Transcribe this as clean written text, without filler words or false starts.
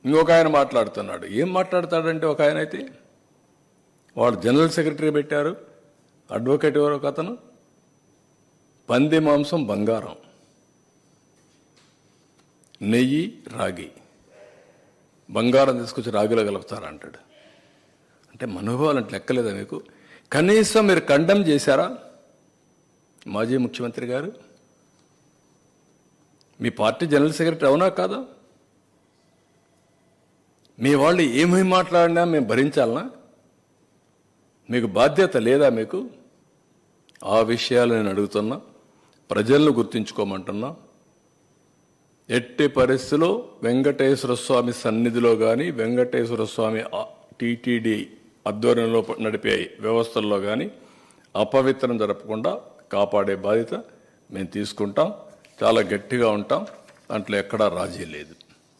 ఇంకొక ఆయన మాట్లాడుతున్నాడు. ఏం మాట్లాడతాడంటే ఒక ఆయన అయితే వాడు జనరల్ సెక్రటరీ పెట్టారు, అడ్వకేట్ ఎవరో ఒక అతను, పంది మాంసం బంగారం, నెయ్యి రాగి, బంగారం తీసుకొచ్చి రాగిలో కలుపుతారంటాడు. అంటే మనోభావాలు అంటే లెక్కలేదా మీకు? కనీసం మీరు కండెమ్ చేశారా? మాజీ ముఖ్యమంత్రి గారు, మీ పార్టీ జనరల్ సెక్రటరీ అవునా కాదా? మీ వాళ్ళు ఏమేమి మాట్లాడినా మేము భరించాలనా? మీకు బాధ్యత లేదా? మీకు ఆ విషయాలు నేను అడుగుతున్నా, ప్రజలను గుర్తించుకోమంటున్నా. ఎట్టి పరిస్థితిలో వెంకటేశ్వర స్వామి సన్నిధిలో కానీ, వెంకటేశ్వర స్వామి టీటీడీ ఆధ్వర్యంలో నడిపే వ్యవస్థల్లో కానీ అపవిత్రం జరపకుండా కాపాడే బాధ్యత మేము తీసుకుంటాం. చాలా గట్టిగా ఉంటాం, దాంట్లో ఎక్కడా రాజీ లేదు.